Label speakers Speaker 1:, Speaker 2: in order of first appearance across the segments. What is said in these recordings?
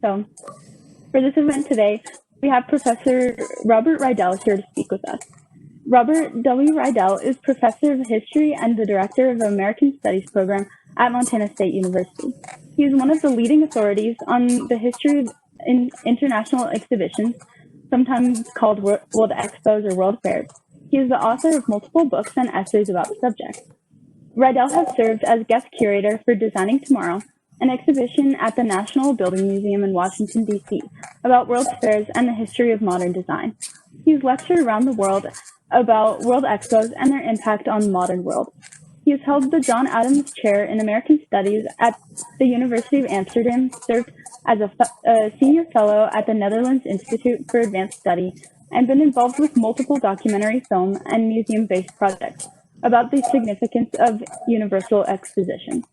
Speaker 1: So for this event today, we have Professor Robert Rydell here to speak with us. Robert W. Rydell is Professor of History and the Director of the American Studies Program at Montana State University. He is one of the leading authorities on the history of international exhibitions, sometimes called World Expos or World Fairs. He is the author of multiple books and essays about the subject. Rydell has served as guest curator for Designing Tomorrow, an exhibition at the National Building Museum in Washington, D.C., about World Fairs and the history of modern design. He's lectured around the world about World Expos and their impact on the modern world. He has held the John Adams Chair in American Studies at the University of Amsterdam, served as a senior fellow at the Netherlands Institute for Advanced Study, and been involved with multiple documentary film and museum-based projects about the significance of universal exposition.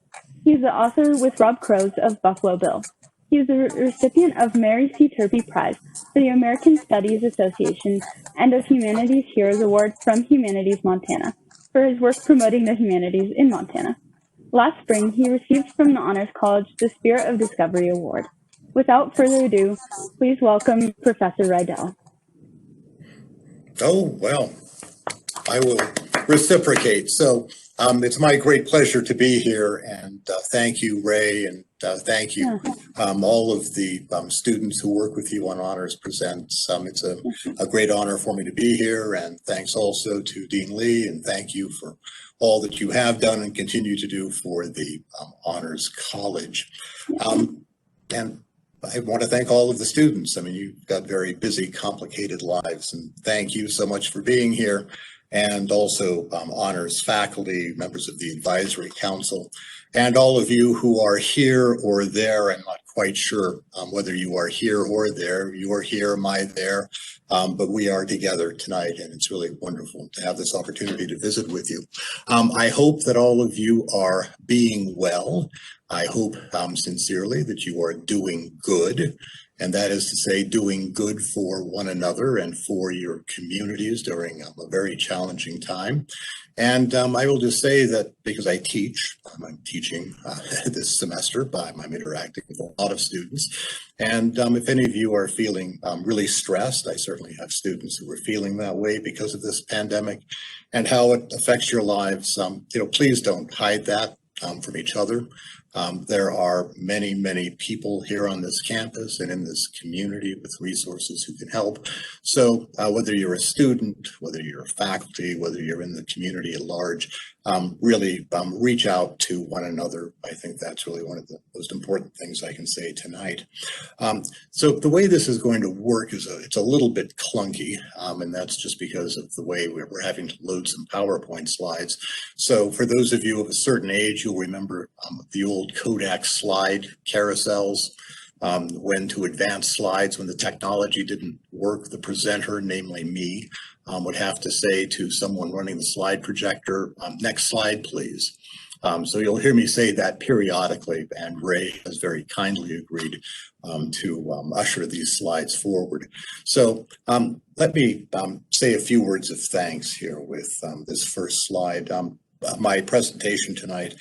Speaker 1: He is the author with Rob Kroes of Buffalo Bill. He is the recipient of Mary C. Turpie Prize for the American Studies Association and of Humanities Heroes Award from Humanities Montana for his work promoting the humanities in Montana. Last spring, he received from the Honors College the Spirit of Discovery Award. Without further ado, please welcome Professor Rydell.
Speaker 2: Oh, well, I will reciprocate. So it's my great pleasure to be here, and thank you, Ray, and thank you, all of the students who work with you on Honors Presents. It's a great honor for me to be here, and thanks also to Dean Lee, and thank you for all that you have done and continue to do for the Honors College. And I want to thank all of the students. I mean, you've got very busy, complicated lives, and thank you so much for being here. And also honors faculty, members of the advisory council, and all of you who are here or there. I'm not quite sure whether you are here or there. You are here, am I there? But we are together tonight, and it's really wonderful to have this opportunity to visit with you. I hope that all of you are being well. I hope sincerely that you are doing good. And that is to say, doing good for one another and for your communities during a very challenging time. And I will just say that because I teach, I'm teaching this semester, I'm interacting with a lot of students. And if any of you are feeling really stressed, I certainly have students who are feeling that way because of this pandemic and how it affects your lives. Please don't hide that from each other. There are many, many people here on this campus and in this community with resources who can help. So whether you're a student, whether you're a faculty, whether you're in the community at large, really reach out to one another. I think that's really one of the most important things I can say tonight. So the way this is going to work is it's a little bit clunky, and that's just because of the way we're having to load some PowerPoint slides. So for those of you of a certain age, you'll remember the old Kodak slide carousels, when to advance slides, when the technology didn't work, the presenter, namely me, would have to say to someone running the slide projector, next slide, please. So you'll hear me say that periodically, and Ray has very kindly agreed to usher these slides forward. So let me say a few words of thanks here with this first slide. My presentation tonight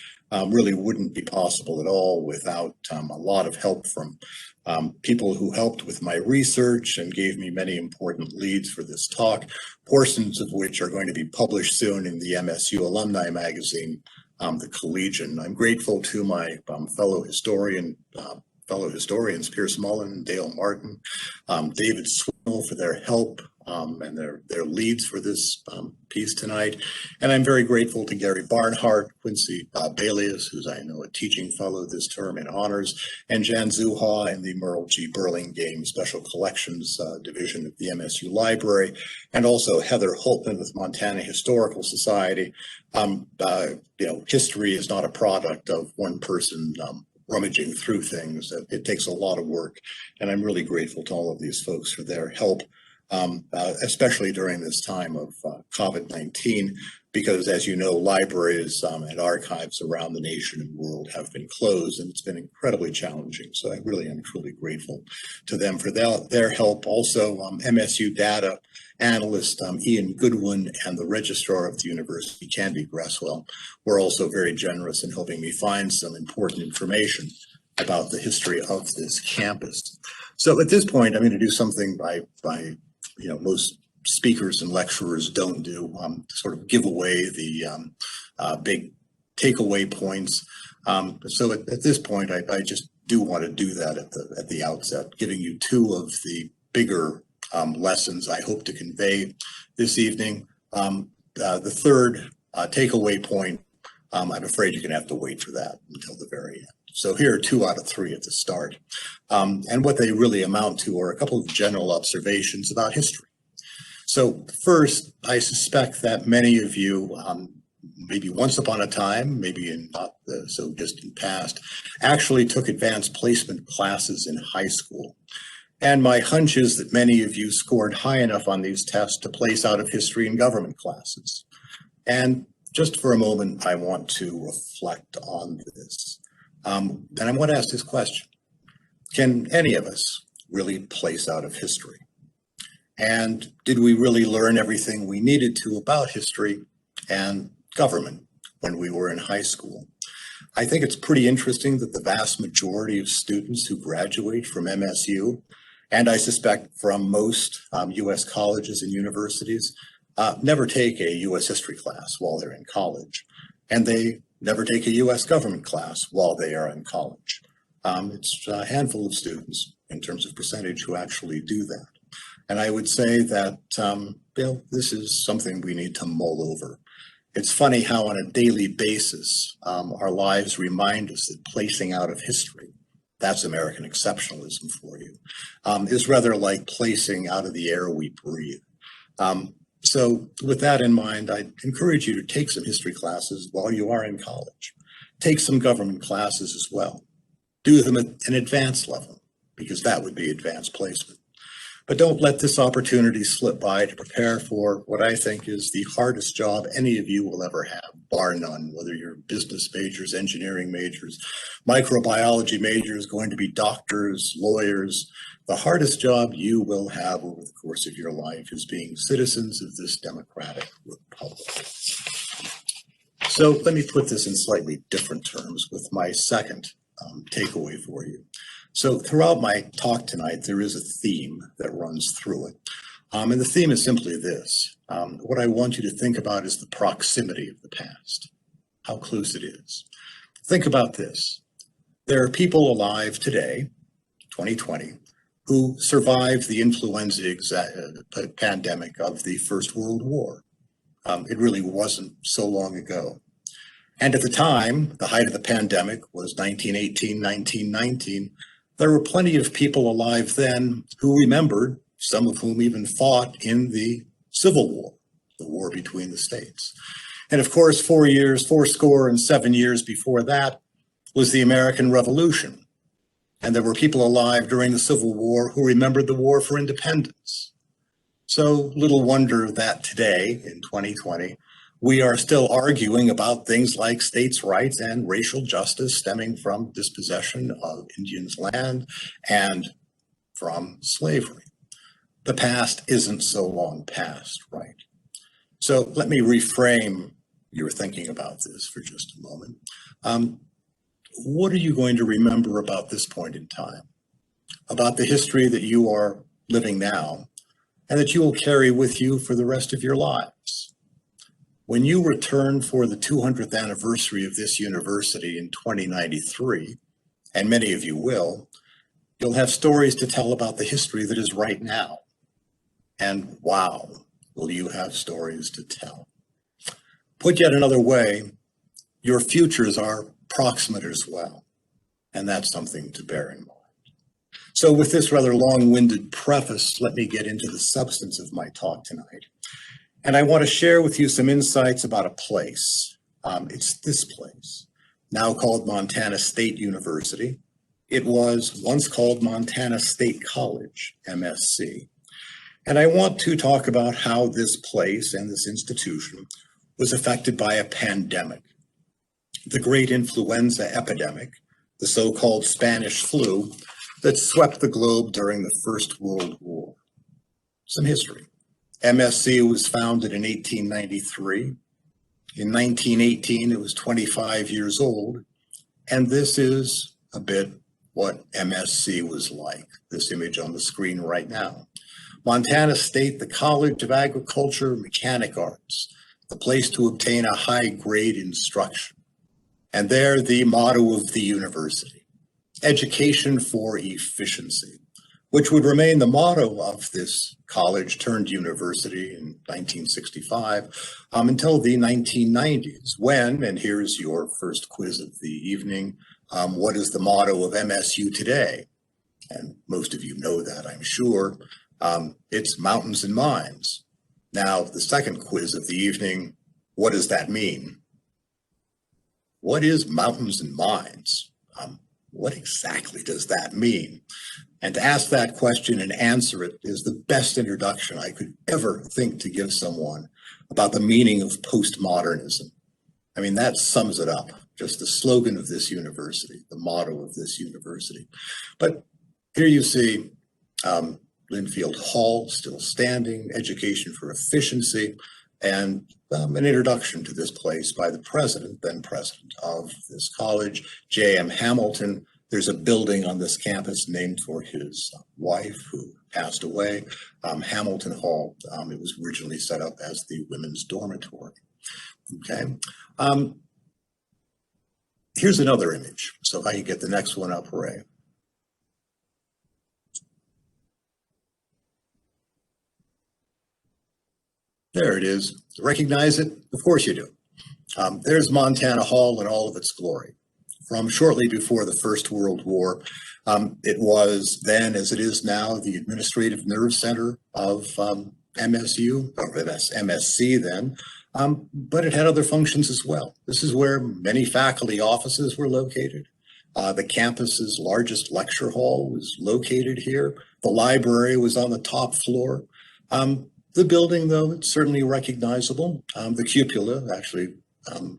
Speaker 2: really wouldn't be possible at all without a lot of help from people who helped with my research and gave me many important leads for this talk, portions of which are going to be published soon in the MSU alumni magazine, The Collegian. I'm grateful to my fellow historians, Pierce Mullen and Dale Martin, David Swinnell for their help and their leads for this piece tonight. And I'm very grateful to Gary Barnhart, Quincy Balius, who's I know a teaching fellow this term in honors, and Jan Zuha in the Merle G. Burlingame Special Collections Division of the MSU Library, and also Heather Holtman with Montana Historical Society. History is not a product of one person rummaging through things. It takes a lot of work, and I'm really grateful to all of these folks for their help, especially during this time of COVID-19, because as you know, libraries and archives around the nation and world have been closed, and it's been incredibly challenging. So I really am truly grateful to them for their help. Also, MSU data analyst Ian Goodwin and the registrar of the university, Candy Gresswell, were also very generous in helping me find some important information about the history of this campus. So at this point, I'm going to do something by most speakers and lecturers don't do, sort of give away the big takeaway points. So at this point, I just do want to do that at the outset, giving you two of the bigger lessons I hope to convey this evening. The third takeaway point, I'm afraid you're going to have to wait for that until the very end. So here are 2 out of 3 at the start. And what they really amount to are a couple of general observations about history. So first, I suspect that many of you, maybe once upon a time, maybe in not so distant past, actually took advanced placement classes in high school. And my hunch is that many of you scored high enough on these tests to place out of history and government classes. And just for a moment, I want to reflect on this. And I want to ask this question. Can any of us really place out of history? And did we really learn everything we needed to about history and government when we were in high school? I think it's pretty interesting that the vast majority of students who graduate from MSU, and I suspect from most US colleges and universities, never take a US history class while they're in college. And they never take a US government class while they are in college. It's a handful of students in terms of percentage who actually do that. And I would say that, this is something we need to mull over. It's funny how on a daily basis, our lives remind us that placing out of history, that's American exceptionalism for you, is rather like placing out of the air we breathe. So with that in mind, I encourage you to take some history classes while you are in college. Take some government classes as well. Do them at an advanced level, because that would be advanced placement. But don't let this opportunity slip by to prepare for what I think is the hardest job any of you will ever have, bar none, whether you're business majors, engineering majors, microbiology majors, going to be doctors, lawyers. The hardest job you will have over the course of your life is being citizens of this democratic republic. So let me put this in slightly different terms with my second takeaway for you. So throughout my talk tonight, there is a theme that runs through it. And the theme is simply this. What I want you to think about is the proximity of the past, how close it is. Think about this. There are people alive today, 2020, who survived the influenza pandemic of the First World War. It really wasn't so long ago. And at the time, the height of the pandemic was 1918, 1919. There were plenty of people alive then who remembered, some of whom even fought in the Civil War, the war between the states. And of course, 4 years before that was the American Revolution. And there were people alive during the Civil War who remembered the war for independence. So little wonder that today, in 2020, we are still arguing about things like states' rights and racial justice stemming from dispossession of Indians' land and from slavery. The past isn't so long past, right? So let me reframe your thinking about this for just a moment. What are you going to remember about this point in time? About the history that you are living now and that you will carry with you for the rest of your lives? When you return for the 200th anniversary of this university in 2093, and many of you will, you'll have stories to tell about the history that is right now. And wow, will you have stories to tell. Put yet another way, your futures are proximate as well, and that's something to bear in mind. So with this rather long-winded preface, let me get into the substance of my talk tonight. And I want to share with you some insights about a place. It's this place, now called Montana State University. It was once called Montana State College, MSC. And I want to talk about how this place and this institution was affected by a pandemic. The great influenza epidemic, the so-called Spanish flu, that swept the globe during the First World War. Some history. MSC was founded in 1893. In 1918, it was 25 years old. And this is a bit what MSC was like, this image on the screen right now. Montana State, the College of Agriculture, Mechanic Arts, the place to obtain a high-grade instruction. And there, the motto of the university, education for efficiency, which would remain the motto of this college turned university in 1965 until the 1990s, when, and here's your first quiz of the evening, what is the motto of MSU today? And most of you know that, I'm sure. It's mountains and mines. Now, the second quiz of the evening, what does that mean? What is mountains and mines? What exactly does that mean? And to ask that question and answer it is the best introduction I could ever think to give someone about the meaning of postmodernism. I mean, that sums it up, just the slogan of this university, the motto of this university. But here you see Linfield Hall still standing, education for efficiency, and an introduction to this place by the president, then president of this college, J.M. Hamilton. There's a building on this campus named for his wife who passed away, Hamilton Hall. It was originally set up as the women's dormitory. Okay. Here's another image. So how you get the next one up, Ray? There it is. Recognize it? Of course you do. There's Montana Hall in all of its glory. From shortly before the First World War, it was then, as it is now, the administrative nerve center of MSU, or MSC then, but it had other functions as well. This is where many faculty offices were located. The campus's largest lecture hall was located here. The library was on the top floor. The building, though, it's certainly recognizable. The cupola actually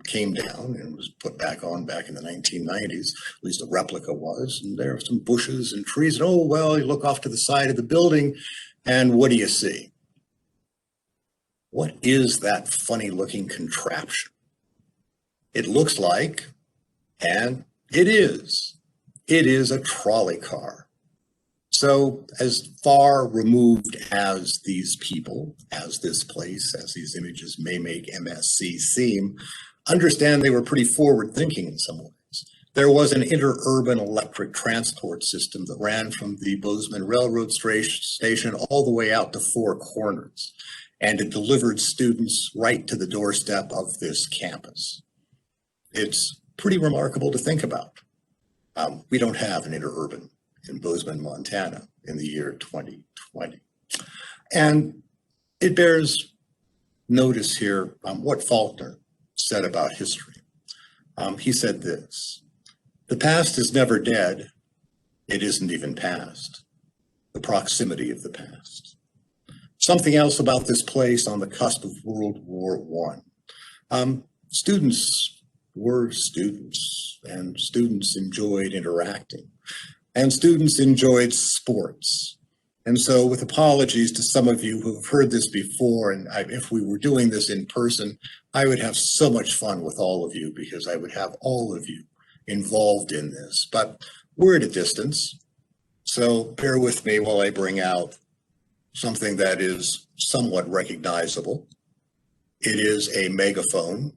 Speaker 2: came down and was put back on back in the 1990s, at least a replica was, and there are some bushes and trees. And oh, well, you look off to the side of the building, and what do you see? What is that funny-looking contraption? It looks like, and it is a trolley car. So as far removed as these people, as this place, as these images may make MSC seem, understand they were pretty forward-thinking in some ways. There was an interurban electric transport system that ran from the Bozeman Railroad station all the way out to Four Corners, and it delivered students right to the doorstep of this campus. It's pretty remarkable to think about. We don't have an interurban in Bozeman, Montana in the year 2020. And it bears notice here what Faulkner said about history. He said this: the past is never dead. It isn't even past. The proximity of the past. Something else about this place on the cusp of World War I. Students were students, and students enjoyed interacting. And students enjoyed sports. And so with apologies to some of you who have heard this before, and if we were doing this in person, I would have so much fun with all of you because I would have all of you involved in this. But we're at a distance, so bear with me while I bring out something that is somewhat recognizable. It is a megaphone,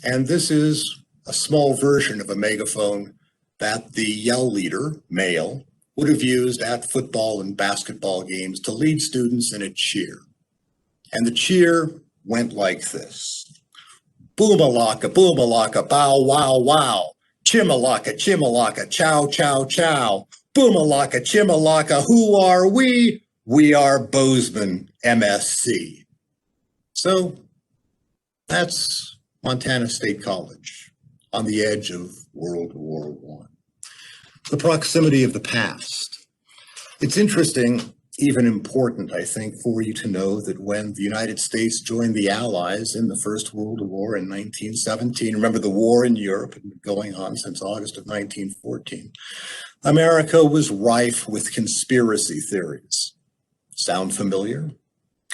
Speaker 2: and this is a small version of a megaphone that the yell leader, male, would have used at football and basketball games to lead students in a cheer. And the cheer went like this: boomalaka, boomalaka, bow, wow, wow. Chimalaka, chimalaka, chow, chow, chow. Boomalaka, chimalaka, who are we? We are Bozeman, MSC. So that's Montana State College on the edge of World War I. The proximity of the past. It's interesting, even important, I think, for you to know that when the United States joined the Allies in the First World War in 1917, remember the war in Europe had been going on since August of 1914, America was rife with conspiracy theories. Sound familiar?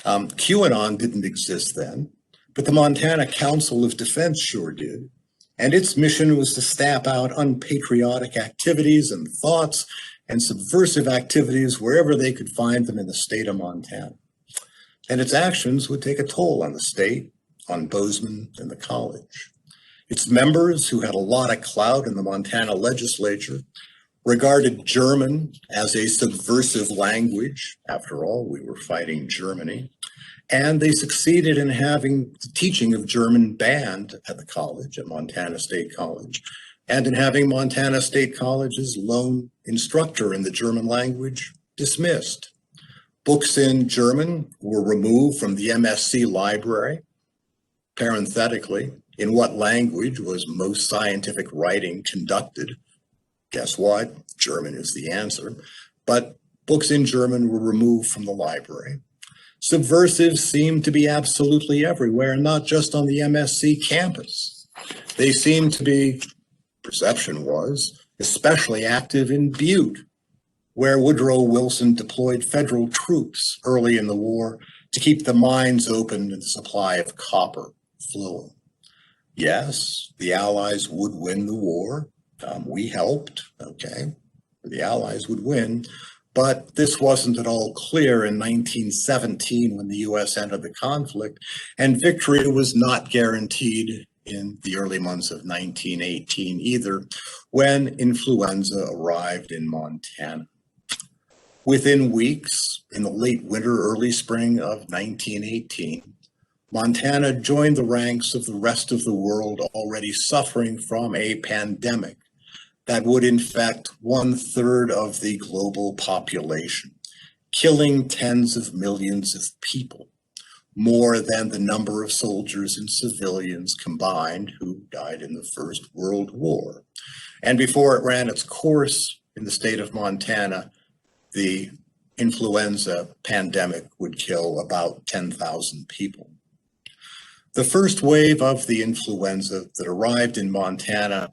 Speaker 2: QAnon didn't exist then, but the Montana Council of Defense sure did. and its mission was to stamp out unpatriotic activities and thoughts and subversive activities wherever they could find them in the state of Montana. And its actions would take a toll on the state, on Bozeman, and the college. Its members, who had a lot of clout in the Montana legislature, regarded German as a subversive language. After all, we were fighting Germany. And they succeeded in having the teaching of German banned at the college, at Montana State College, and in having Montana State College's lone instructor in the German language dismissed. Books in German were removed from the MSC library. Parenthetically, in what language was most scientific writing conducted? Guess what? German is the answer. But books in German were removed from the library. Subversives seemed to be absolutely everywhere, not just on the MSC campus. They seemed to be, perception was, especially active in Butte, where Woodrow Wilson deployed federal troops early in the war to keep the mines open and the supply of copper flowing. Yes, the Allies would win the war. We helped, okay, the Allies would win, but this wasn't at all clear in 1917 when the U.S. entered the conflict, and victory was not guaranteed in the early months of 1918 either, when influenza arrived in Montana. Within weeks, in the late winter, early spring of 1918, Montana joined the ranks of the rest of the world already suffering from a pandemic that would infect 1/3 of the global population, killing tens of millions of people, more than the number of soldiers and civilians combined who died in the First World War. And before it ran its course in the state of Montana, the influenza pandemic would kill about 10,000 people. The first wave of the influenza that arrived in Montana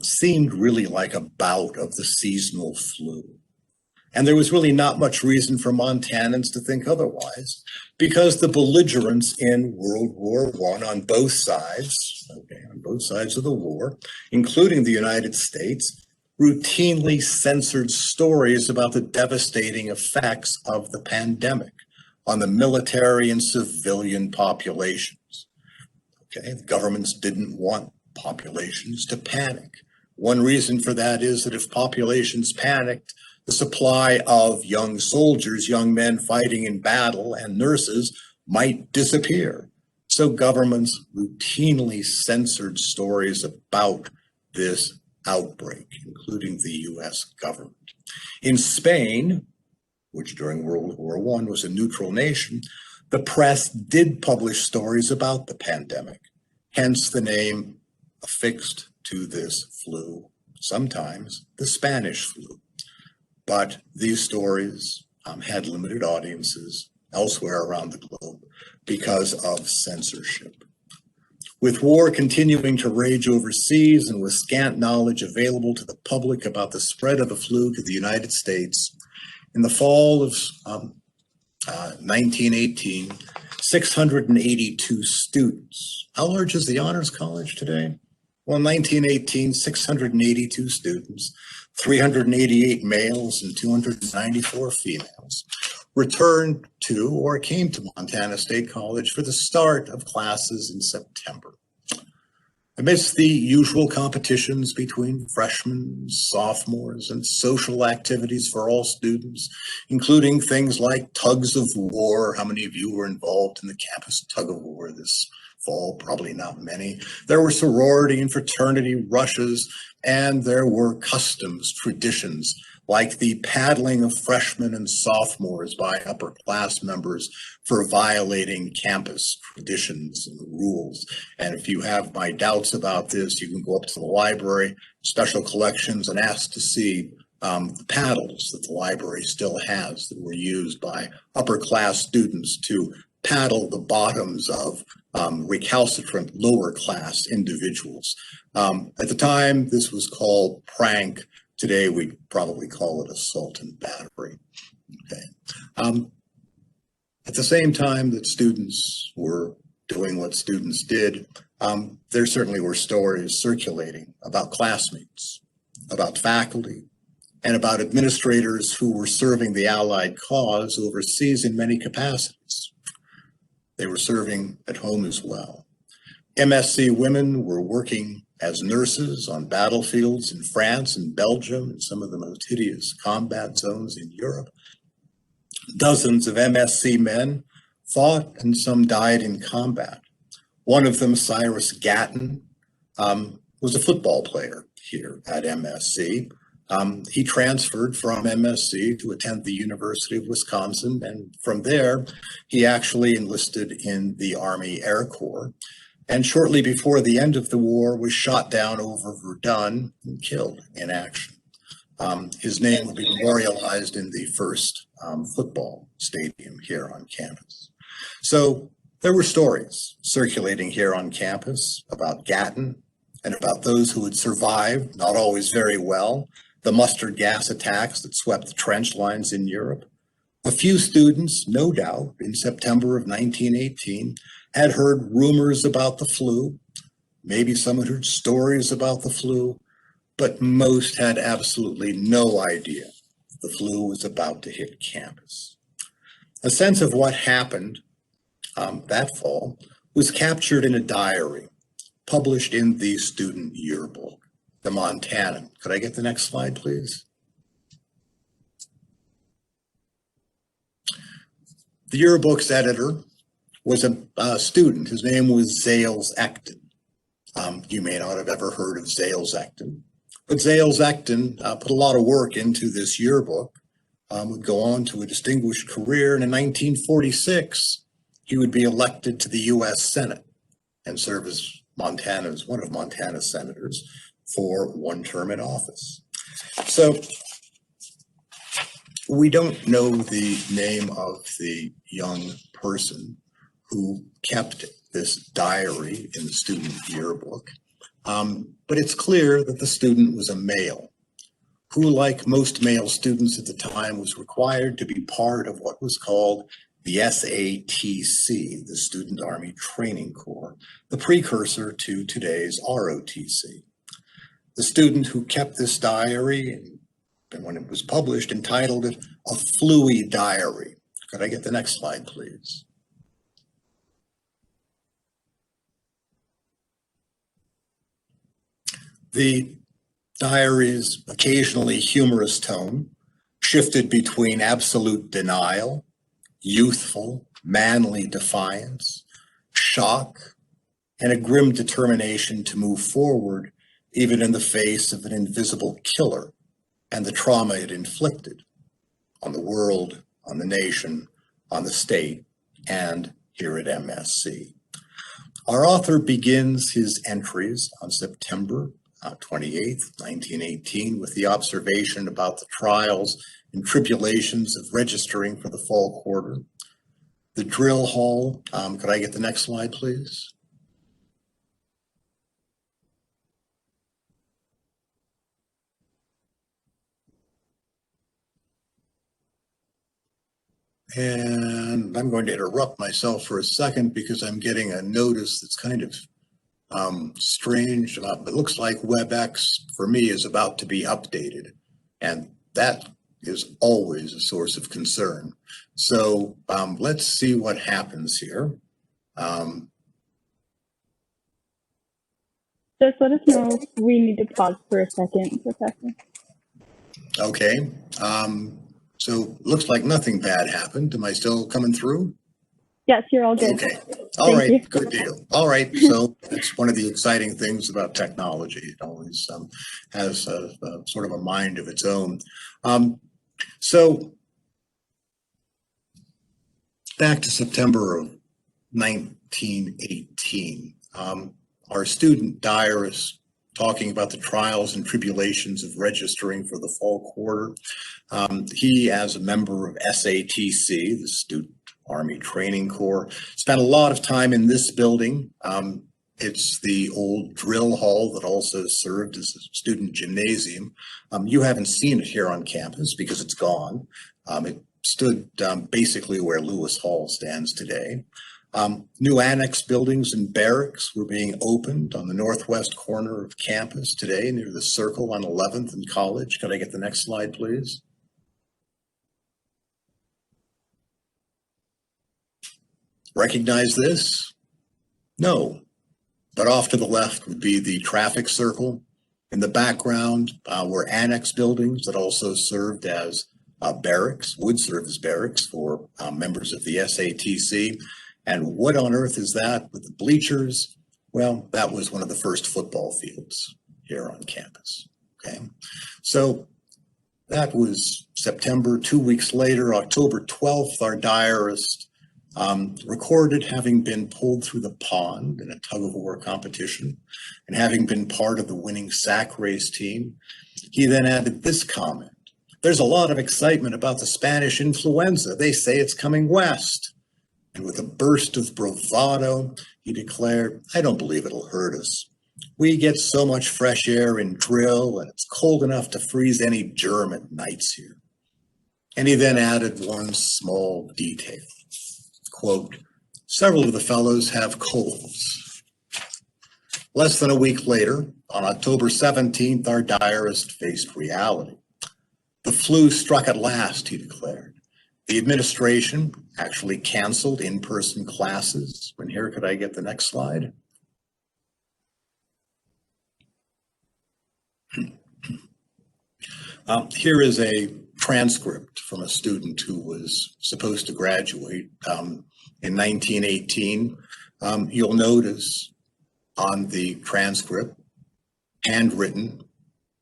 Speaker 2: seemed really like a bout of the seasonal flu. And there was really not much reason for Montanans to think otherwise, because the belligerents in World War I on both sides, on both sides of the war, including the United States, routinely censored stories about the devastating effects of the pandemic on the military and civilian populations. Okay, the governments didn't want populations to panic. One reason for that is that if populations panicked, the supply of young soldiers, young men fighting in battle, and nurses might disappear. So governments routinely censored stories about this outbreak, including the US government. In Spain, which during World War I was a neutral nation, the press did publish stories about the pandemic, hence the name affixed to this flu, sometimes the Spanish flu. But these stories had limited audiences elsewhere around the globe because of censorship. With war continuing to rage overseas and with scant knowledge available to the public about the spread of the flu to the United States, in the fall of 1918, 682 students. How large is the Honors College today? Well, in 1918, 682 students, 388 males and 294 females, returned to or came to Montana State College for the start of classes in September. Amidst the usual competitions between freshmen, sophomores, and social activities for all students, including things like tugs of war. How many of you were involved in the campus tug of war this fall? Probably not many. There were sorority and fraternity rushes, and there were customs, traditions, like the paddling of freshmen and sophomores by upper class members for violating campus traditions and rules. And if you have my doubts about this, you can go up to the library, special collections, and ask to see the paddles that the library still has that were used by upper class students to paddle the bottoms of recalcitrant lower class individuals. At the time, this was called prank. Today, we'd probably call it assault and battery. Okay. At the same time that students were doing what students did, there certainly were stories circulating about classmates, about faculty, and about administrators who were serving the Allied cause overseas in many capacities. They were serving at home as well. MSC women were working as nurses on battlefields in France and Belgium and some of the most hideous combat zones in Europe. Dozens of MSC men fought and some died in combat. One of them, Cyrus Gatton, was a football player here at MSC. He transferred from MSC to attend the University of Wisconsin, and from there, he actually enlisted in the Army Air Corps, and shortly before the end of the war was shot down over Verdun and killed in action. His name will be memorialized in the first football stadium here on campus. So there were stories circulating here on campus about Gatton and about those who had survived, not always very well, the mustard gas attacks that swept the trench lines in Europe. A few students, no doubt, in September of 1918, had heard rumors about the flu. Maybe some had heard stories about the flu, but most had absolutely no idea the flu was about to hit campus. A sense of what happened that fall was captured in a diary published in the student yearbook, the Montana. Could I get the next slide, please? The yearbook's editor was a student. His name was Zales Ecton. You may not have ever heard of Zales Ecton, but Zales Ecton put a lot of work into this yearbook, would go on to a distinguished career, and in 1946, he would be elected to the U.S. Senate and serve as one of Montana's senators for one term in office. So we don't know the name of the young person who kept this diary in the student yearbook, but it's clear that the student was a male who, like most male students at the time, was required to be part of what was called the SATC, the Student Army Training Corps, the precursor to today's ROTC. The student who kept this diary, and when it was published, entitled it A Fluey Diary. Could I get the next slide, please? The diary's occasionally humorous tone shifted between absolute denial, youthful, manly defiance, shock, and a grim determination to move forward even in the face of an invisible killer and the trauma it inflicted on the world, on the nation, on the state, and here at MSC. Our author begins his entries on September 28th, 1918, with the observation about the trials and tribulations of registering for the fall quarter. The drill hall, could I get the next slide, please? And I'm going to interrupt myself for a second because I'm getting a notice that's kind of strange. It looks like Webex, for me, is about to be updated. And that is always a source of concern. So let's see what happens here.
Speaker 1: Just let us know if we need to pause for a second, Professor.
Speaker 2: Okay. So looks like nothing bad happened. Am I still coming through?
Speaker 1: Yes, you're all good.
Speaker 2: Okay. All right. Good deal. All right. So that's one of the exciting things about technology. It always has a sort of a mind of its own. So back to September of 1918, our student diarist talking about the trials and tribulations of registering for the fall quarter. He, as a member of SATC, the Student Army Training Corps, spent a lot of time in this building. It's the old drill hall that also served as a student gymnasium. You haven't seen it here on campus because it's gone. It stood basically where Lewis Hall stands today. New annex buildings and barracks were being opened on the northwest corner of campus today near the Circle on 11th and College. Could I get the next slide, please? Recognize this? No, but off to the left would be the traffic circle. In the background were annex buildings that also served as barracks, would serve as barracks for members of the SATC. And what on earth is that with the bleachers? Well, that was one of the first football fields here on campus, okay? So that was September. 2 weeks later, October 12th, our diarist recorded having been pulled through the pond in a tug-of-war competition and having been part of the winning sack race team. He then added this comment: "There's a lot of excitement about the Spanish influenza. They say it's coming west." And with a burst of bravado, he declared, "I don't believe it'll hurt us. We get so much fresh air in drill, and it's cold enough to freeze any germ at nights here." And he then added one small detail. Quote, "Several of the fellows have colds." Less than a week later, on October 17th, our diarist faced reality. "The flu struck at last," he declared. The administration actually canceled in-person classes. And here, could I get the next slide? Here is a transcript from a student who was supposed to graduate in 1918. You'll notice on the transcript, handwritten,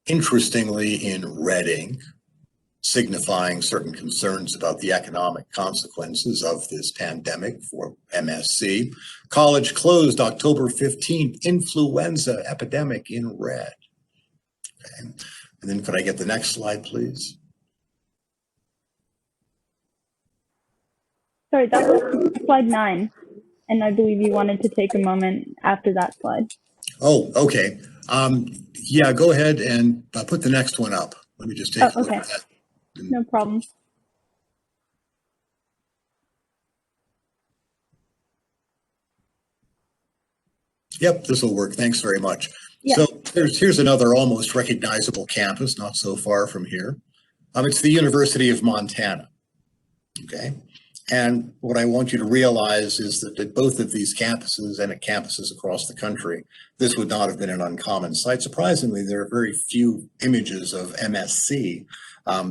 Speaker 2: interestingly in red ink, signifying certain concerns about the economic consequences of this pandemic for MSC. "College closed October 15th, influenza epidemic," in red. Okay. And then could I get the next slide, please?
Speaker 1: Sorry, that was slide 9. And I believe you wanted to take a moment after that slide.
Speaker 2: Oh, okay. Yeah, go ahead and put the next one up. Let me just take a look at that.
Speaker 1: No problem.
Speaker 2: Yep, this will work. Thanks very much.
Speaker 1: Yeah.
Speaker 2: So here's another almost recognizable campus, not so far from here. It's the University of Montana. Okay. And what I want you to realize is that at both of these campuses and at campuses across the country, this would not have been an uncommon sight. Surprisingly, there are very few images of MSC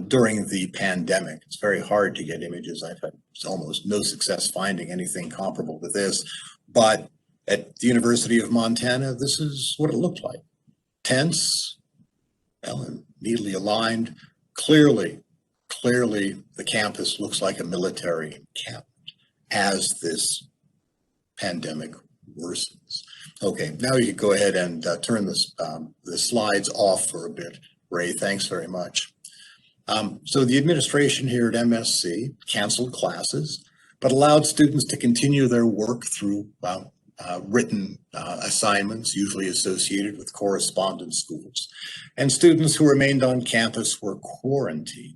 Speaker 2: during the pandemic. It's very hard to get images. I've had almost no success finding anything comparable to this. But at the University of Montana, this is what it looked like. Tents, well, and neatly aligned. Clearly, the campus looks like a military encampment as this pandemic worsens. Okay, now you can go ahead and turn the slides off for a bit. Ray, thanks very much. So the administration here at MSC canceled classes, but allowed students to continue their work through written assignments, usually associated with correspondence schools. And students who remained on campus were quarantined.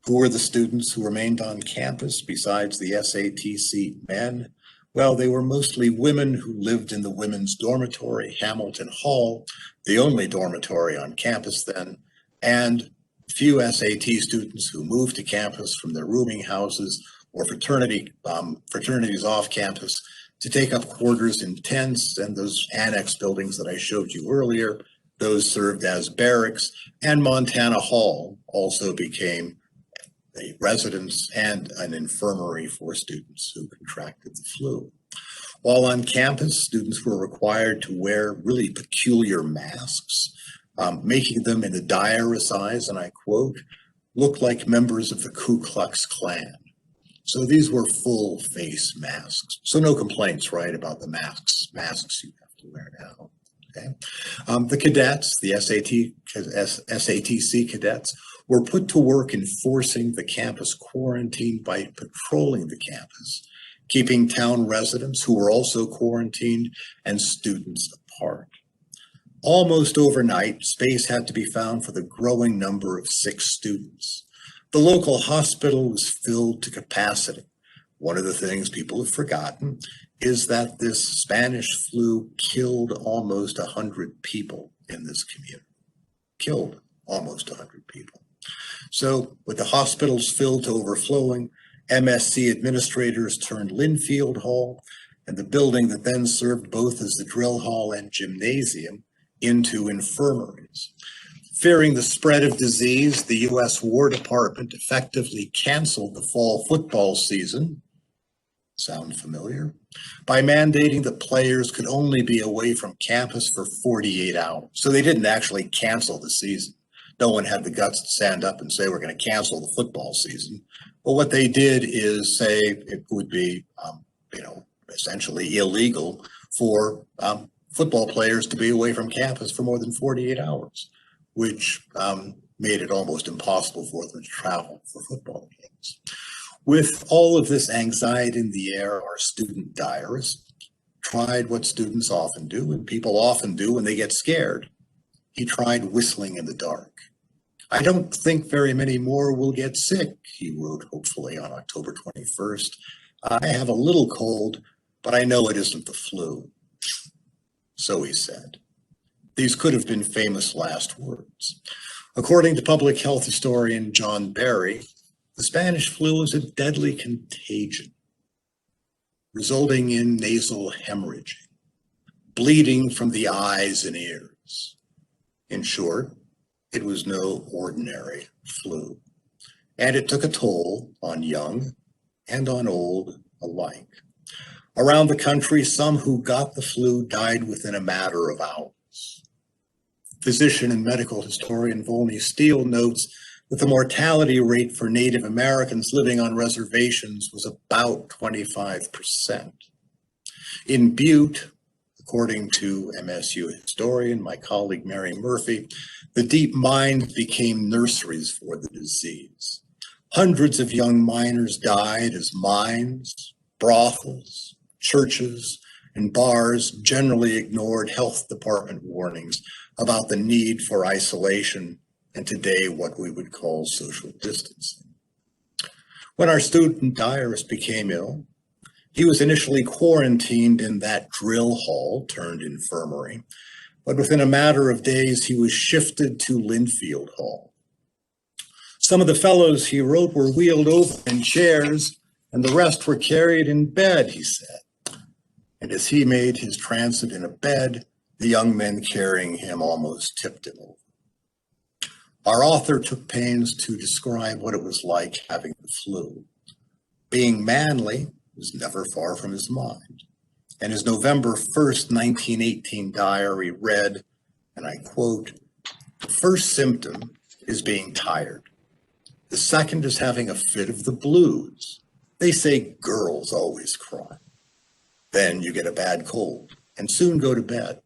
Speaker 2: Who were the students who remained on campus besides the SATC men? Well, they were mostly women who lived in the women's dormitory, Hamilton Hall, the only dormitory on campus then, and few SAT students who moved to campus from their rooming houses or fraternities off campus to take up quarters in tents, and those annex buildings that I showed you earlier, those served as barracks, and Montana Hall also became a residence and an infirmary for students who contracted the flu. While on campus, students were required to wear really peculiar masks, making them, in the diarist's eyes, and I quote, "look like members of the Ku Klux Klan." So these were full face masks. So no complaints, right, about the masks you have to wear now. Okay. The cadets, the SATC cadets, were put to work enforcing the campus quarantine by patrolling the campus, keeping town residents who were also quarantined and students apart. Almost overnight, space had to be found for the growing number of sick students. The local hospital was filled to capacity one of the things people have forgotten is that this Spanish flu killed almost 100 people in this community. Killed almost 100 people. So with the hospitals filled to overflowing, MSC administrators turned Linfield Hall and the building that then served both as the drill hall and gymnasium into infirmaries. Fearing the spread of disease, the U.S. War Department effectively canceled the fall football season. Sound familiar? By mandating that players could only be away from campus for 48 hours. So they didn't actually cancel the season. No one had the guts to stand up and say, we're going to cancel the football season. But what they did is say it would be, essentially illegal for football players to be away from campus for more than 48 hours, which made it almost impossible for them to travel for football games. With all of this anxiety in the air, our student diarist tried what students often do, and people often do when they get scared. He tried whistling in the dark. I don't think very many more will get sick, he wrote hopefully on October 21st. I have a little cold, but I know it isn't the flu. So he said. These could have been famous last words. According to public health historian John Barry, the Spanish flu is a deadly contagion, resulting in nasal hemorrhaging, bleeding from the eyes and ears. In short, it was no ordinary flu, and it took a toll on young and on old alike. Around the country, some who got the flu died within a matter of hours. Physician and medical historian Volney Steele notes that the mortality rate for Native Americans living on reservations was about 25%. In Butte, according to MSU historian, my colleague Mary Murphy, the deep mines became nurseries for the disease. Hundreds of young miners died as mines, brothels, churches, and bars generally ignored health department warnings about the need for isolation and today what we would call social distancing. When our student diarist became ill, he was initially quarantined in that drill hall turned infirmary, but within a matter of days, he was shifted to Linfield Hall. Some of the fellows, he wrote, were wheeled over in chairs, and the rest were carried in bed, he said. And as he made his transit in a bed, the young men carrying him almost tipped him over. Our author took pains to describe what it was like having the flu. Being manly was never far from his mind. And his November 1st, 1918 diary read, and I quote, "The first symptom is being tired. The second is having a fit of the blues. They say girls always cry. Then you get a bad cold and soon go to bed.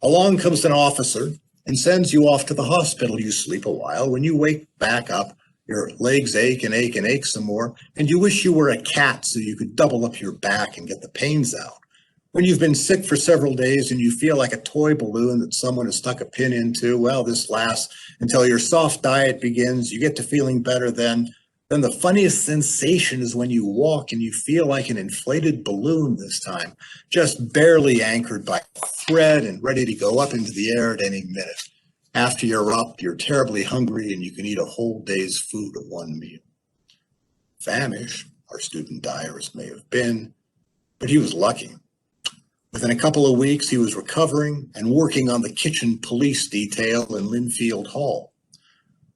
Speaker 2: Along comes an officer and sends you off to the hospital. You sleep a while. When you wake back up, your legs ache and ache and ache some more, and you wish you were a cat so you could double up your back and get the pains out. When you've been sick for several days and you feel like a toy balloon that someone has stuck a pin into, well, this lasts until your soft diet begins. You get to feeling better then. Then the funniest sensation is when you walk and you feel like an inflated balloon this time, just barely anchored by a thread and ready to go up into the air at any minute. After you're up, you're terribly hungry and you can eat a whole day's food at one meal." Famished, our student diarist may have been, but he was lucky. Within a couple of weeks, he was recovering and working on the kitchen police detail in Linfield Hall.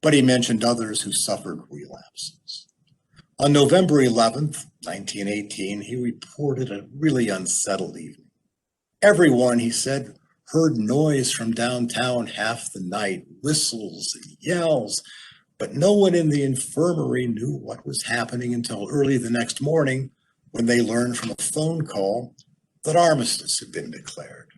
Speaker 2: But he mentioned others who suffered relapses. On November 11th, 1918, he reported a really unsettled evening. Everyone, he said, heard noise from downtown half the night, whistles and yells, but no one in the infirmary knew what was happening until early the next morning when they learned from a phone call that armistice had been declared.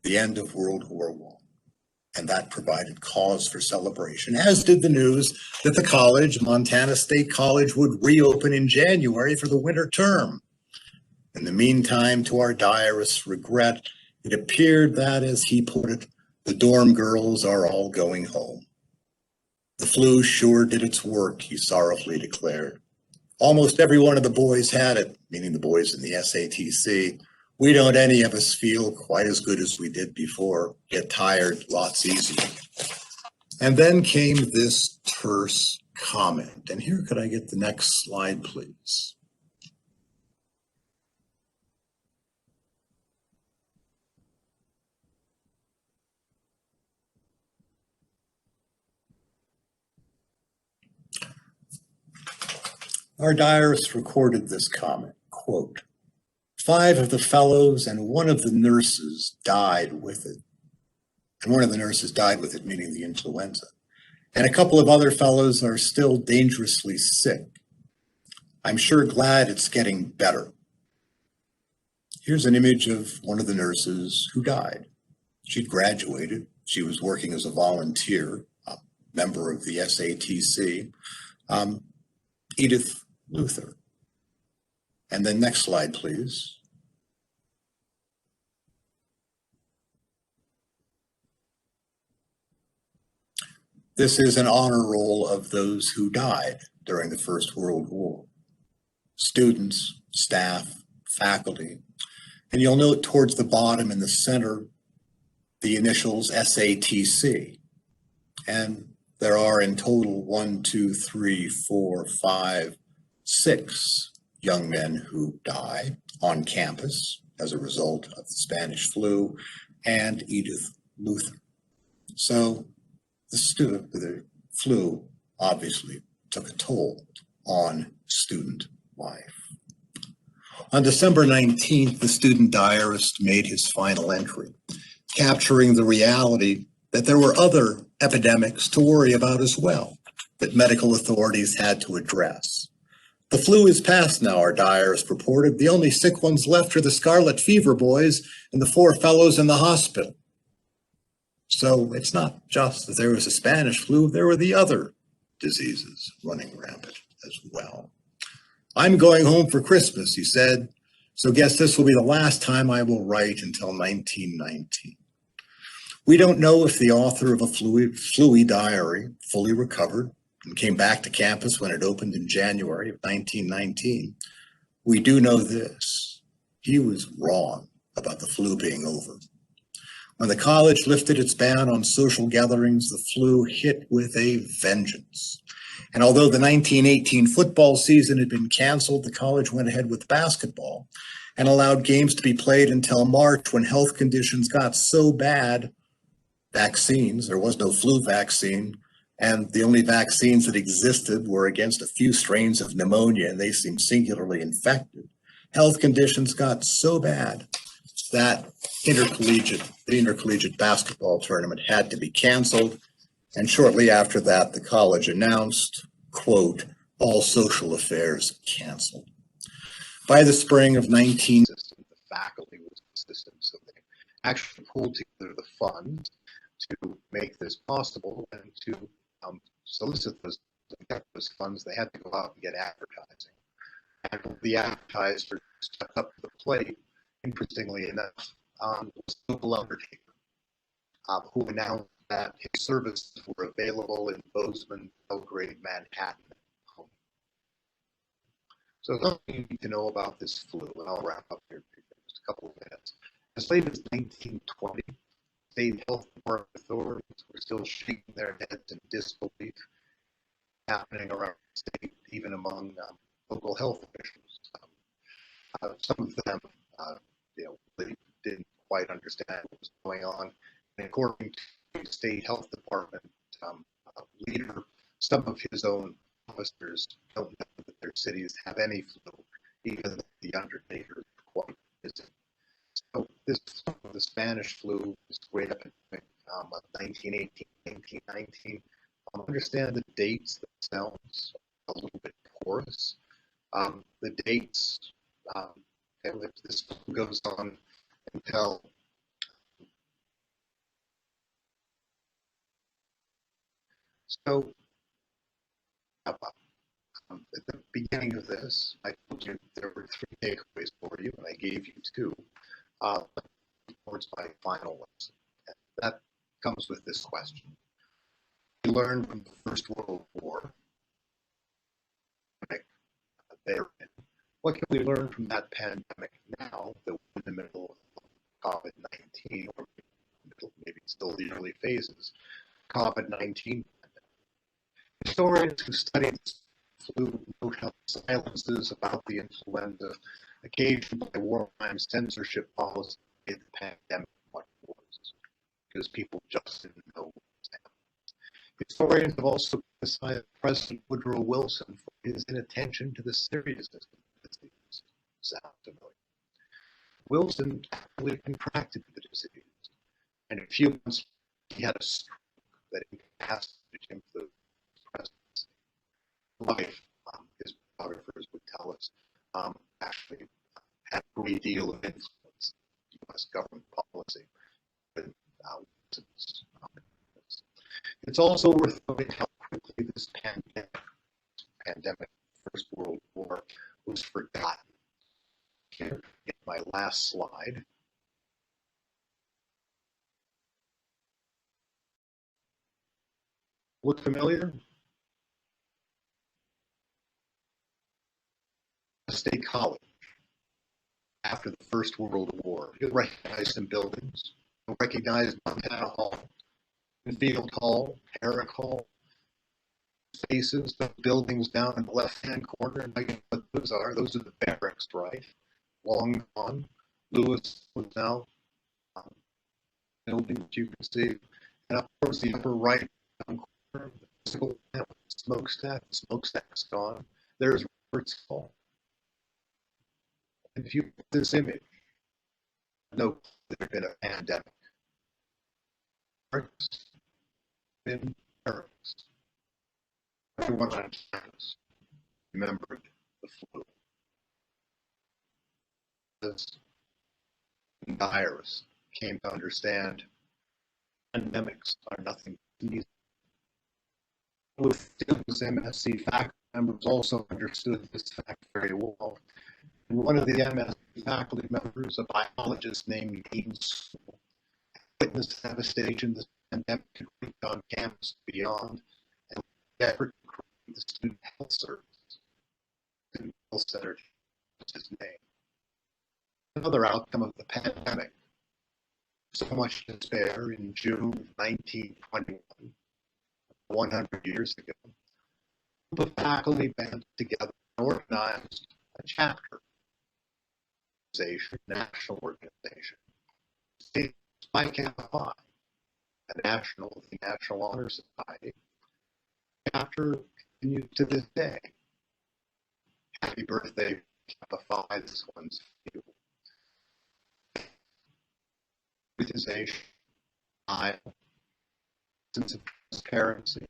Speaker 2: The end of World War I, and that provided cause for celebration, as did the news that the college, Montana State College, would reopen in January for the winter term. In the meantime, to our diarist's regret, it appeared that, as he put it, the dorm girls are all going home. The flu sure did its work, he sorrowfully declared. Almost every one of the boys had it, meaning the boys in the SATC. We don't any of us feel quite as good as we did before, get tired lots easier. And then came this terse comment. And here, could I get the next slide, please? Our diarist recorded this comment, quote, "5 of the fellows and 1 of the nurses died with it." And 1 of the nurses died with it, meaning the influenza. And a couple of other fellows are still dangerously sick. I'm sure glad it's getting better. Here's an image of one of the nurses who died. She'd graduated. She was working as a volunteer, a member of the SATC, Edith Luther. And then next slide, please. This is an honor roll of those who died during the First World War. Students, staff, faculty. And you'll note towards the bottom in the center, the initials SATC. And there are in total 1, 2, 3, 4, 5, 6 young men who died on campus as a result of the Spanish flu and Edith Luther. So the flu obviously took a toll on student life. On December 19th, the student diarist made his final entry, capturing the reality that there were other epidemics to worry about as well, that medical authorities had to address. The flu is past now, our diarist reported. The only sick ones left are the scarlet fever boys and the 4 fellows in the hospital. So it's not just that there was a Spanish flu, there were the other diseases running rampant as well. I'm going home for Christmas, he said, so guess this will be the last time I will write until 1919. We don't know if the author of a fluey diary fully recovered and came back to campus when it opened in January of 1919. We do know this: he was wrong about the flu being over. When the college lifted its ban on social gatherings, the flu hit with a vengeance. And although the 1918 football season had been canceled, the college went ahead with basketball and allowed games to be played until March, when health conditions got so bad, vaccines, there was no flu vaccine, and the only vaccines that existed were against a few strains of pneumonia, and they seemed singularly infected. Health conditions got so bad that the intercollegiate basketball tournament had to be canceled. And shortly after that, the college announced, quote, "all social affairs canceled." By the spring of the faculty was consistent, so they actually pulled together the funds to make this possible, and to solicit those funds, they had to go out and get advertising. And the advertiser stepped up to the plate, interestingly enough, was a local undertaker, who announced that his services were available in Bozeman, Belgrade, Manhattan. So something you need to know about this flu, and I'll wrap up here in just a couple of minutes. As late as 1920, state health department authorities were still shaking their heads in disbelief happening around the state, even among local health officials. Some of them, really didn't quite understand what was going on. And according to the state health department leader, some of his own officers don't know that their cities have any flu, even though the undertaker is quite busy. So this, the Spanish flu, this great epidemic of 1918, 1919. Understand the dates. That sounds a little bit porous. The dates, if this goes on until so. At the beginning of this, I told you there were 3 takeaways for you, and I gave you 2 towards my final lesson. And that comes with this question. We learned from the First World War
Speaker 3: what can we learn from that pandemic now that we're in the middle of COVID-19, or maybe still the early phases, COVID-19? Historians who study flu note how silences about the influenza occasioned by wartime censorship policy made the pandemic much worse, because people just didn't know what was happening. Historians have also criticized President Woodrow Wilson for his inattention to the seriousness of the disease. Sounds familiar. Wilson actually contracted the disease, and a few months later, he had a stroke that incapacitated him for the presidency. Life, his biographers would tell us, actually had a great deal of influence in U.S. government policy. It's also worth noting how quickly this pandemic, First World War, was forgotten. Here, in my last slide, look familiar? State College after the First World War. You'll recognize some buildings. You'll recognize Montana Hall, Field Hall, Herrick Hall, spaces, the buildings down in the left-hand corner. And I know what those are. Those are the barracks, right? Long gone. Lewis was now building that you can see. And up towards the upper right corner, the physical smokestack. The smokestack's gone. There's Roberts Hall. If you put this image, note there's been a pandemic. Been barracks. Everyone on campus remembered the flu. As the virus came to understand pandemics are nothing easy. With students, MSC faculty members also understood this fact very well. And one of the MSC faculty members, a biologist named Dean Sewell, witnessed devastation this pandemic could reach on campus and beyond, and effort to create the Student Health Service. Student Health Center was his name. Another outcome of the pandemic, so much despair in June of 1921, 100 years ago, the faculty banded together and organized a chapter national organization, state by Kappa Phi, the National Honor Society. Chapter continues to this day. Happy birthday, Kappa Phi. This one's for you. Politicization, sense of transparency,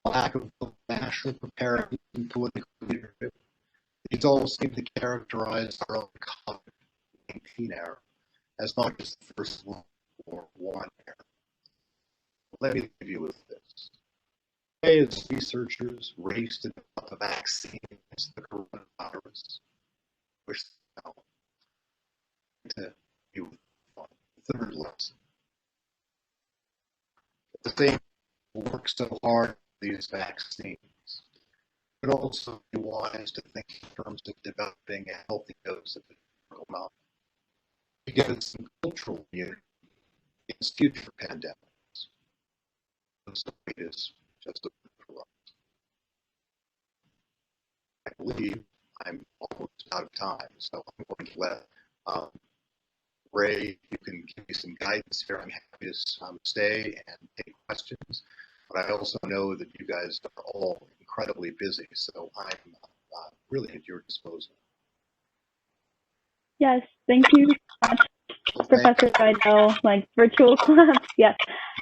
Speaker 3: lack of national preparedness and political leadership. These all seem to characterize our own COVID-19 era as not just the First World War era. Let me leave you with this. Today, as researchers race to develop a vaccine against the coronavirus, which to you with the third lesson. At the same time, work so hard for these vaccines, but also be wise to think in terms of developing a healthy dose of the medical knowledge to give us some cultural immunity against future pandemics. So it is just a for us. I believe I'm almost out of time, so I'm going to let Ray, you can give me some guidance here. I'm happy to stay and take questions, but I also know that you guys are all incredibly busy, so I'm really at your disposal.
Speaker 1: Yes, thank you so much, Professor Rydell, like virtual class, yes.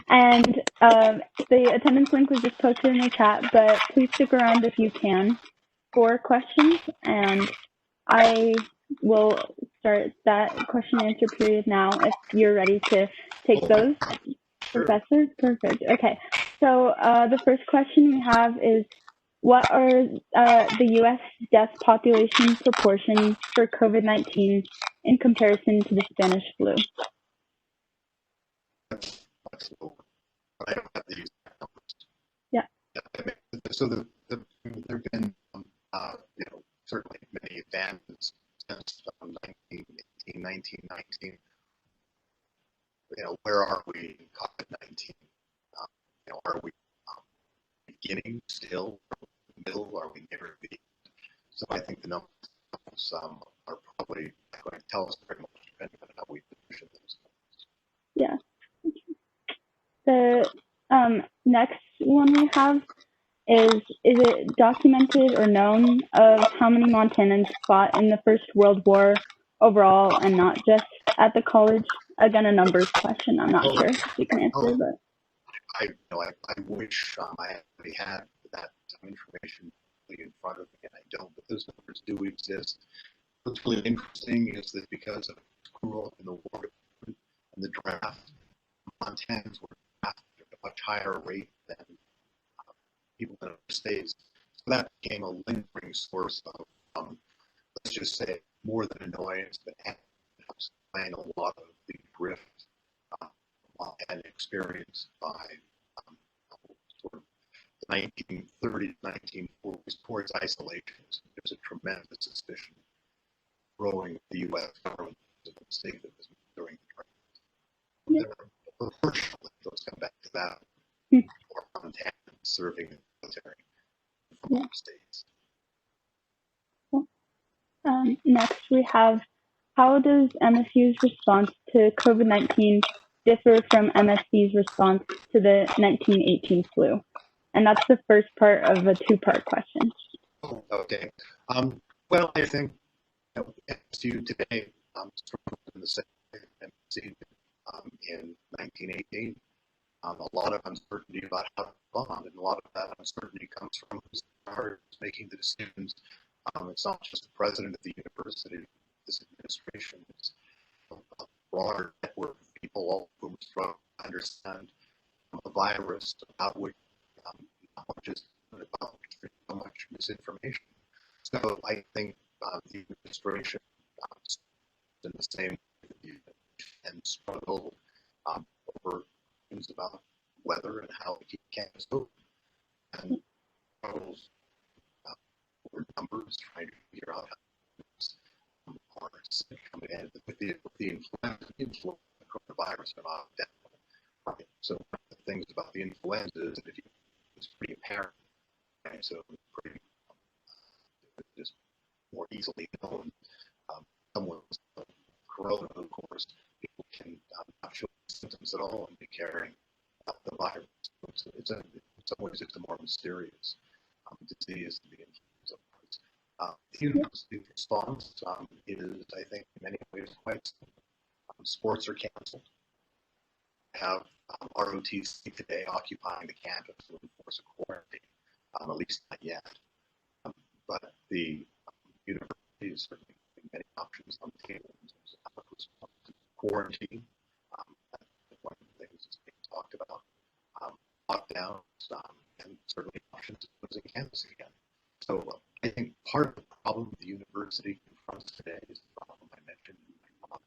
Speaker 1: And the attendance link was just posted in the chat, but please stick around if you can for questions, and I will start that question and answer period now if you're ready to take those. Sure. Professor, perfect. Okay, so the first question we have is, what are the U.S. death population proportions for COVID-19 in comparison to the Spanish flu? Yeah.
Speaker 3: So there have been, certainly many advances 1919. Where are we in COVID-19? Are we beginning still, middle? Are we near the end? So I think the numbers are probably going to tell us very much depending on how we position those.
Speaker 1: Yeah. The next one we have is it documented or known of how many Montanans fought in the First World War overall and not just at the college? Again, a numbers question. I'm not sure if you can answer, but
Speaker 3: I wish I actually had that information in front of me, and I don't, but those numbers do exist. What's really interesting is that because of accrual in the war and the draft, Montanans were drafted at a much higher rate than people in other states. So that became a lingering source of, let's just say, more than annoyance, but explain a lot of the drift and experience by sort of the 1930s, 1940s towards isolations. There's a tremendous suspicion growing the U.S. government as a mistake that was during the draft. Unfortunately, let's come back to that. Or Montana serving in the military from all states.
Speaker 1: Next, we have how does MSU's response to COVID-19 differ from MSC's response to the 1918 flu? And that's the first part of a two-part question.
Speaker 3: Okay. Well, I think MSU today struggled in the same way MSC in 1918. A lot of uncertainty about how to respond, and a lot of that uncertainty comes from who's making the decisions. It's not just the president of the university, this administration, it's a broader network of people, all of whom struggle to understand the virus, about which so much misinformation. So I think the administration in the same way and struggle over things about weather and how to keep campus open, and struggles over numbers, trying to figure out how are coming in with the influenza, the coronavirus are not definitely right. So one of the things about the influenza is that it's pretty apparent, right? So it's pretty just more easily known. Someone with corona, of course, people can not show symptoms at all and be carrying the virus. So in some ways, it's a more mysterious disease than the influenza. The university response is, I think, in many ways quite simple. Sports are canceled. Have ROTC today occupying the campus to enforce a quarantine, at least not yet. But the university is certainly putting many options on the table in terms of how to respond to quarantine. That's one of the things that's being talked about. Lockdowns and certainly options to closing campus again. So I think part of the problem the university confronts today is the problem I mentioned in my talk,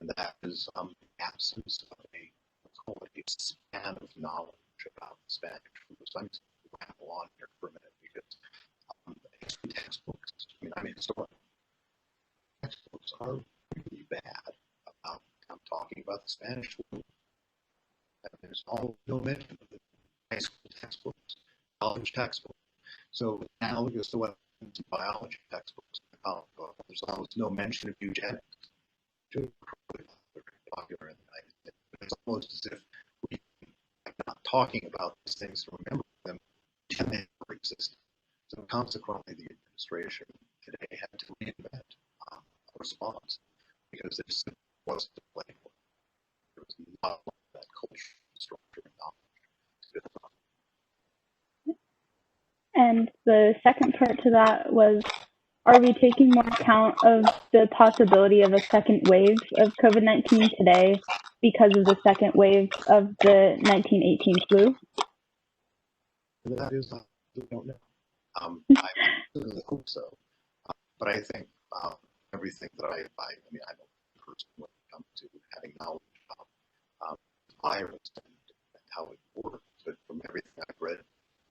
Speaker 3: and that is the absence of let's call it a span of knowledge about the Spanish flu. So I'm just going to ramble on here for a minute because textbooks, I'm a historian. Textbooks are really bad about talking about the Spanish flu. And there's almost no mention of the high school textbooks, college textbooks. So analogous to what happens in biology textbooks, there's almost no mention of eugenics. Very popular in the United States. It's almost as if we are not talking about these things and remembering them, and they never existed. So consequently, the administration today had to reinvent a response because there simply wasn't a play for it. There was not that culture, structure, and knowledge.
Speaker 1: And the second part to that was, are we taking more account of the possibility of a second wave of COVID-19 today because of the second wave of the 1918 flu?
Speaker 3: That is, we don't know. I certainly hope so. But I think everything that I don't personally when it comes to having knowledge about the virus and how it works, but from everything I've read,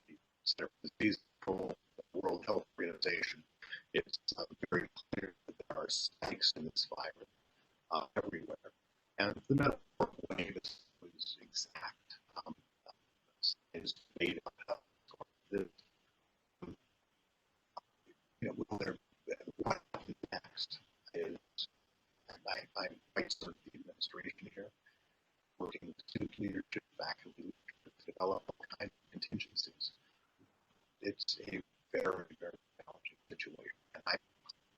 Speaker 3: the Center for Disease Control, the World Health Organization, it's very clear that there are spikes in this virus everywhere. And the metaphorical way was exact. Is made up of the, what happens next is, I'm quite certain the administration here, working with student leadership, faculty leadership, to develop all kinds of contingencies. It's a very, very challenging situation. And I'm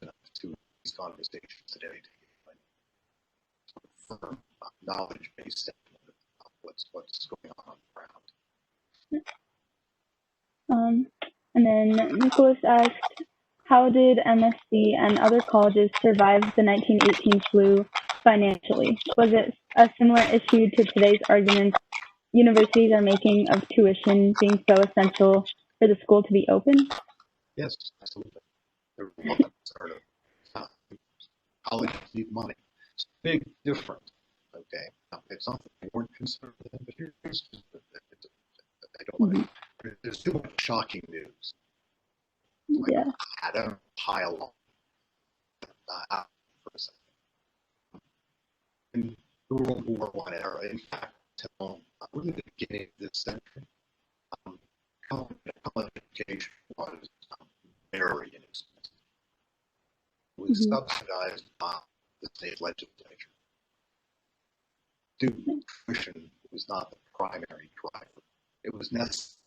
Speaker 3: enough to these conversations today to give a firm, knowledge-based statement of what's going on the ground.
Speaker 1: And then Nicholas asked, how did MSC and other colleges survive the 1918 flu financially? Was it a similar issue to today's arguments universities are making of tuition being so essential for the school to be open?
Speaker 3: Yes, absolutely. There were one concern of colleges need money. It's a big difference. Okay, now, it's not that they weren't concerned with them, but here's I don't want to. There's too much shocking news. Like,
Speaker 1: Yeah.
Speaker 3: I don't pile on for a second. In the World War I era, in fact, till really the beginning of this century, college education was very inexpensive. It was subsidized by the state legislature. Student tuition was not the primary driver. It was necessary.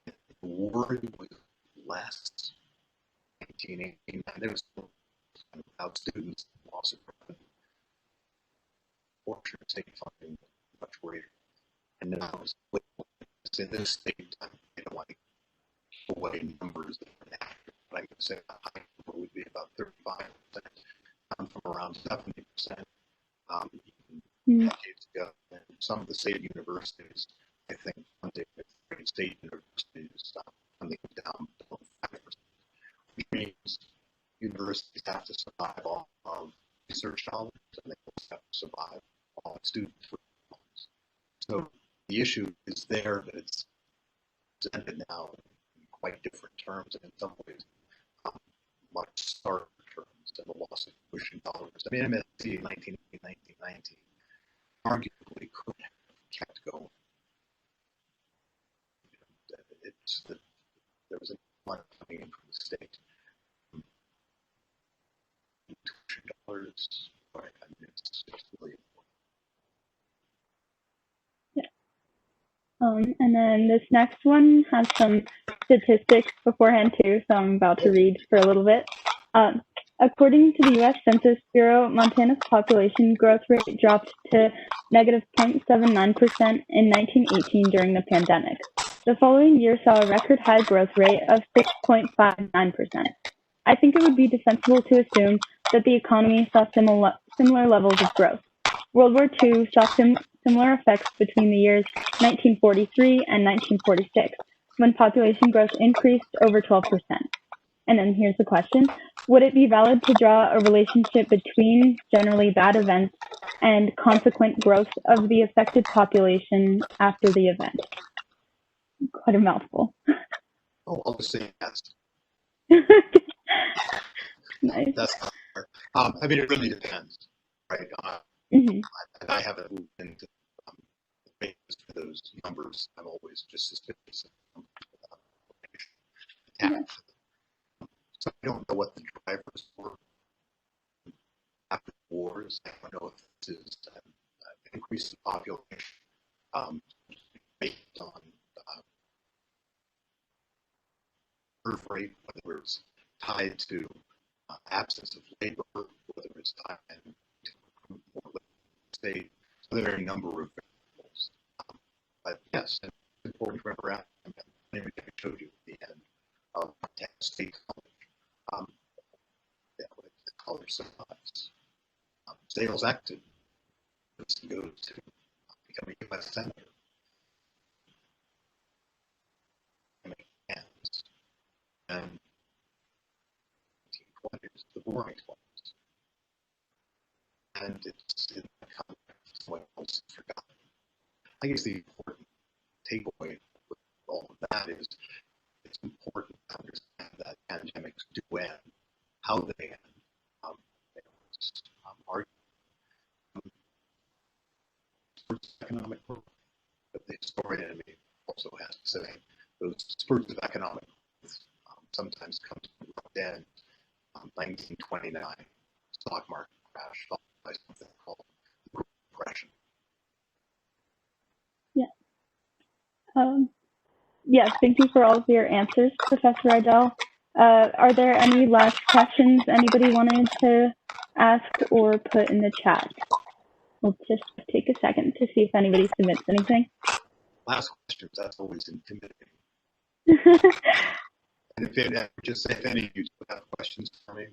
Speaker 3: The word was less. 1918, there was without students, loss of revenue. Fortunate state funding was much greater. And now it's in this state, I don't want to give away numbers that are accurate, but I could say the high number would be about 35%, down from around 70%. Decades ago, and some of the state universities, I think, funding with state universities, funding down below 5%, which means universities have to survive all of research dollars, and they also have to survive all student dollars. So the issue is there, but it's presented now in quite different terms, and in some ways, much starker terms than the loss of tuition dollars. I mean, MSC in 1990 arguably could have kept going. It's that there was a lot coming in from the state. Tuition dollars, right? I mean, it's really important.
Speaker 1: And then this next one has some statistics beforehand too, so I'm about to read for a little bit. According to the U.S. Census Bureau, Montana's population growth rate dropped to negative 0.79% in 1918 during the pandemic. The following year saw a record high growth rate of 6.59%. I think it would be defensible to assume that the economy saw similar levels of growth. World War II saw similar effects between the years 1943 and 1946, when population growth increased over 12%. And then here's the question. Would it be valid to draw a relationship between generally bad events and consequent growth of the affected population after the event? Quite a mouthful.
Speaker 3: Oh, I'll just say yes.
Speaker 1: Nice.
Speaker 3: That's not fair. I mean, it really depends, right? I haven't moved into the basis for those numbers. I'm always just suspicious of attached. So I don't know what the drivers were after the wars. I don't know if this is an increase in population based on birth rate, whether it's tied to absence of labor, whether it's tied to recruit more state. So there are a number of variables. But yes, it's important to remember out. I showed you at the end of State College. The college survives. Sales active goes to become a U.S. senator. And 1920s, the Roaring Twenties, and it's in the context of what else is forgotten. I guess the important takeaway with all of that is it's important to understand that pandemics do end, how they end. It's arguable economic growth. But the historian in me also has to say those spurts of economic growth sometimes come to an abrupt end. 1929 stock market crash followed by something called the Great Depression.
Speaker 1: Yes, thank you for all of your answers, Professor Rydell. Are there any last questions anybody wanted to ask or put in the chat? We'll just take a second to see if anybody submits anything.
Speaker 3: Last questions, that's always intimidating. And if any of you have questions for me,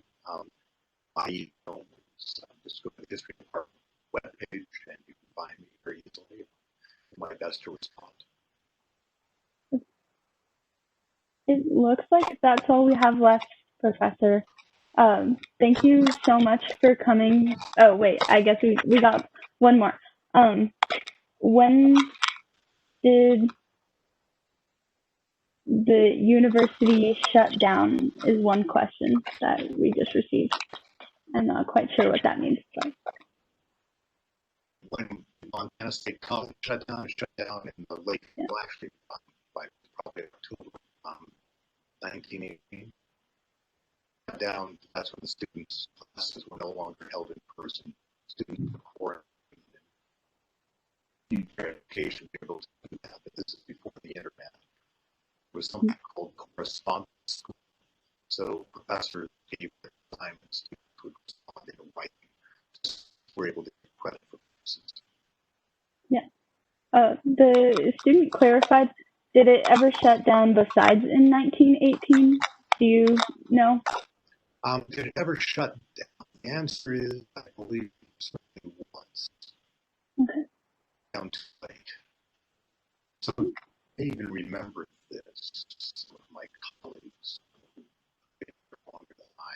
Speaker 3: my email is just go to the history department webpage and you can find me very easily. Do my best to respond.
Speaker 1: It looks like that's all we have left, Professor. Thank you so much for coming. Oh, wait, I guess we got one more. When did the university shut down is one question that we just received. I'm not quite sure what that means. But.
Speaker 3: When Montana State College shut down in the late, well, actually, by probably October 1918. Down, that's when the students' classes were no longer held in person. Students were quarantined. Education to be able to do that, but this is before the internet. There was something called correspondence school. So professors gave their time and students would respond in writing. Were able to get credit for courses. Yeah.
Speaker 1: The student clarified, did it ever shut down besides in 1918? Do you know?
Speaker 3: Did it ever shut down? The answer is, I believe, certainly once. Okay. Down too late. So I even remember this. Some of my colleagues who have been here longer than I.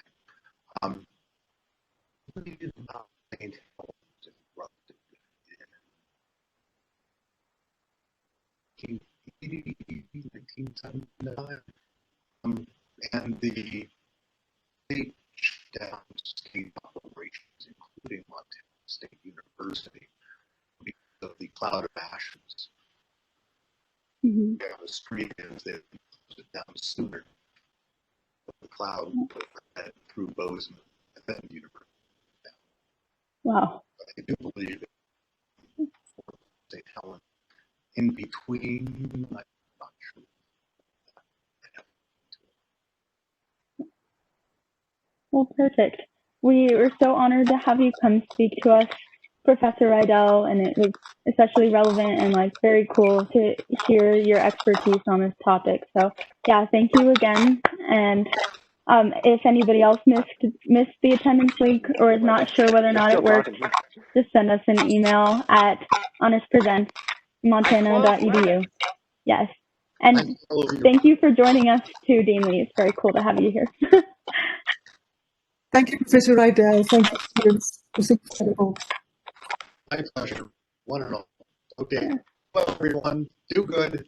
Speaker 3: We did not find help interrupted in 1979. And the state shut down state operations, including Montana State University, because of the cloud of ashes. Mm-hmm. The street is they closed it down sooner. But the cloud went through Bozeman and then the university.
Speaker 1: Wow.
Speaker 3: But I do believe that for St. Helen, in between, I'm not sure.
Speaker 1: Well, perfect. We were so honored to have you come speak to us, Professor Rydell, and it was especially relevant and like very cool to hear your expertise on this topic. So yeah, thank you again. And if anybody else missed the attendance link or is not sure whether or not it works, just send us an email at honestpresentmontana.edu. Yes. And thank you for joining us too, Dean Lee. It's very cool to have you here.
Speaker 4: Thank you, Professor Rydell. Thank you, students. It was incredible.
Speaker 3: My pleasure. One and all. Okay. Well, everyone, do good.